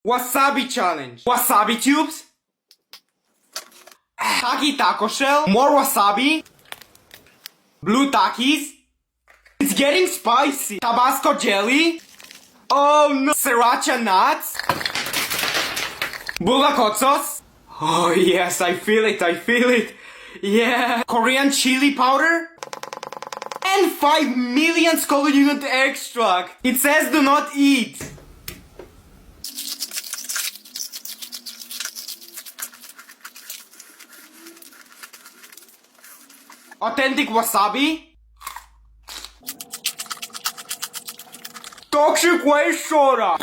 Wasabi challenge. Wasabi tubes. Taki taco shell. More wasabi. Blue takis. It's getting spicy. Tabasco jelly. Oh no. Sriracha nuts. Bulak hot sauce. Oh yes, I feel it, I feel it. Yeah. Korean chili powder. And 5 million scalded unit extract. It says do not eat. Authentic wasabi. Toxic waste soda.